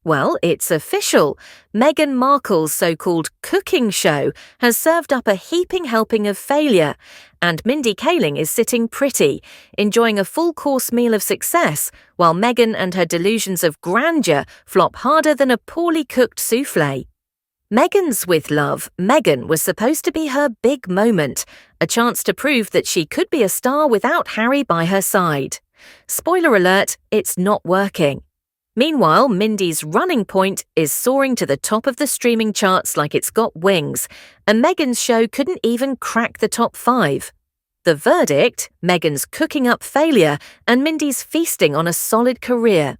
Well, it's official. Meghan Markle's so-called cooking show has served up a heaping helping of failure, and Mindy Kaling is sitting pretty, enjoying a full-course meal of success, while Meghan and her delusions of grandeur flop harder than a poorly cooked souffle. Meghan's With Love, Meghan was supposed to be her big moment, a chance to prove that she could be a star without Harry by her side. Spoiler alert, it's not working. Meanwhile, Mindy's Running Point is soaring to the top of the streaming charts like it's got wings, and Meghan's show couldn't even crack the top 5. The verdict: Meghan's cooking up failure and Mindy's feasting on a solid career.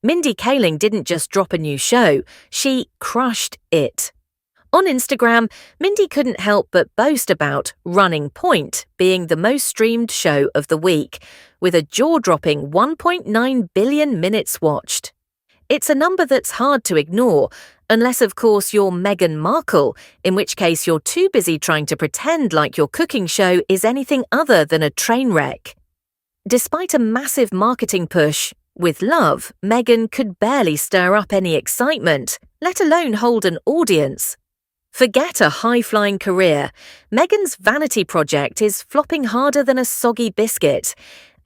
Mindy Kaling didn't just drop a new show, she crushed it. On Instagram, Mindy couldn't help but boast about Running Point being the most streamed show of the week, with a jaw-dropping 1.9 billion minutes watched. It's a number that's hard to ignore, unless of course you're Meghan Markle, in which case you're too busy trying to pretend like your cooking show is anything other than a train wreck. Despite a massive marketing push, With Love, Meghan could barely stir up any excitement, let alone hold an audience. Forget a high-flying career. Meghan's vanity project is flopping harder than a soggy biscuit.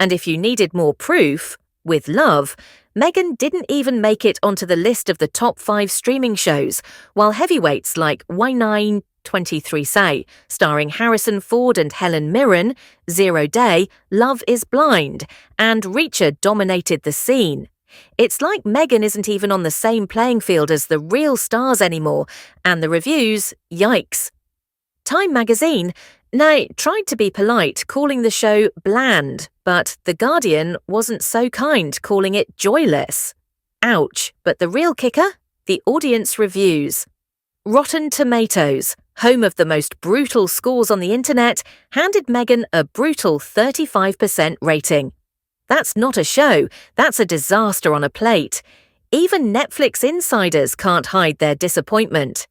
And if you needed more proof, With Love, Meghan didn't even make it onto the list of the top 5 streaming shows, while heavyweights like Why 9, 23 Say, starring Harrison Ford and Helen Mirren, 0 Day, Love is Blind, and Reacher dominated the scene. It's like Meghan isn't even on the same playing field as the real stars anymore, and the reviews, yikes. Time magazine, tried to be polite, calling the show bland, but The Guardian wasn't so kind, calling it joyless. Ouch, but the real kicker? The audience reviews. Rotten Tomatoes, home of the most brutal scores on the internet, handed Meghan a brutal 35% rating. That's not a show, that's a disaster on a plate. Even Netflix insiders can't hide their disappointment.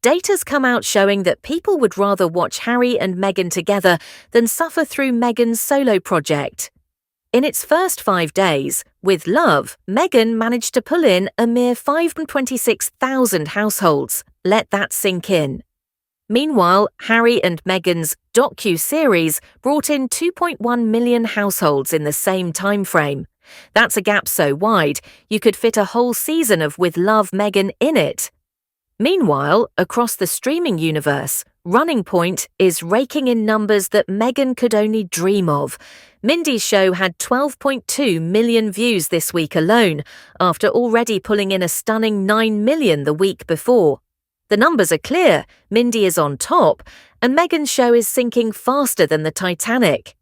Data's come out showing that people would rather watch Harry and Meghan together than suffer through Meghan's solo project. In its first 5 days, With Love, Meghan managed to pull in a mere 526,000 households. Let that sink in. Meanwhile, Harry and Meghan's docu-series brought in 2.1 million households in the same time frame. That's a gap so wide, you could fit a whole season of With Love Meghan in it. Meanwhile, across the streaming universe, Running Point is raking in numbers that Meghan could only dream of. Mindy's show had 12.2 million views this week alone, after already pulling in a stunning 9 million the week before. The numbers are clear, Mindy is on top, and Meghan's show is sinking faster than the Titanic.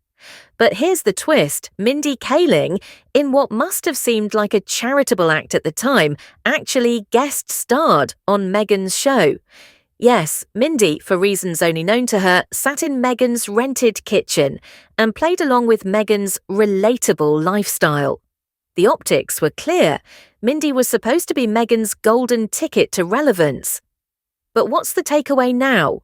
But here's the twist: Mindy Kaling, in what must have seemed like a charitable act at the time, actually guest starred on Meghan's show. Yes, Mindy, for reasons only known to her, sat in Meghan's rented kitchen and played along with Meghan's relatable lifestyle. The optics were clear. Mindy was supposed to be Meghan's golden ticket to relevance. But what's the takeaway now?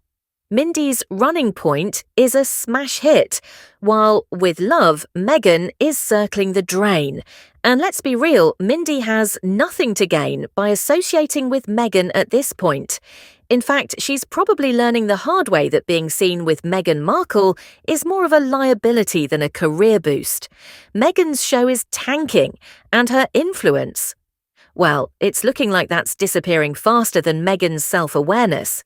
Mindy's Running Point is a smash hit, while With Love, Meghan is circling the drain. And let's be real, Mindy has nothing to gain by associating with Meghan at this point. In fact, she's probably learning the hard way that being seen with Meghan Markle is more of a liability than a career boost. Meghan's show is tanking, and her influence, well, it's looking like that's disappearing faster than Meghan's self-awareness.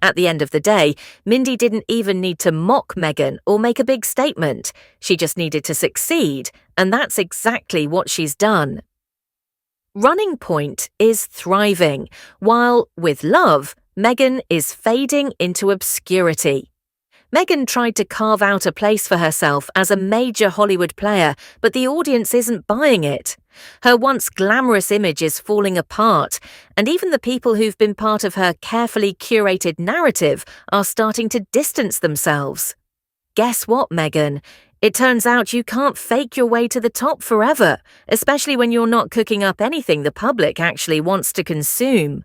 At the end of the day, Mindy didn't even need to mock Meghan or make a big statement. She just needed to succeed, and that's exactly what she's done. Running Point is thriving, while With Love, Meghan is fading into obscurity. Meghan tried to carve out a place for herself as a major Hollywood player, but the audience isn't buying it. Her once glamorous image is falling apart, and even the people who've been part of her carefully curated narrative are starting to distance themselves. Guess what, Meghan? It turns out you can't fake your way to the top forever, especially when you're not cooking up anything the public actually wants to consume.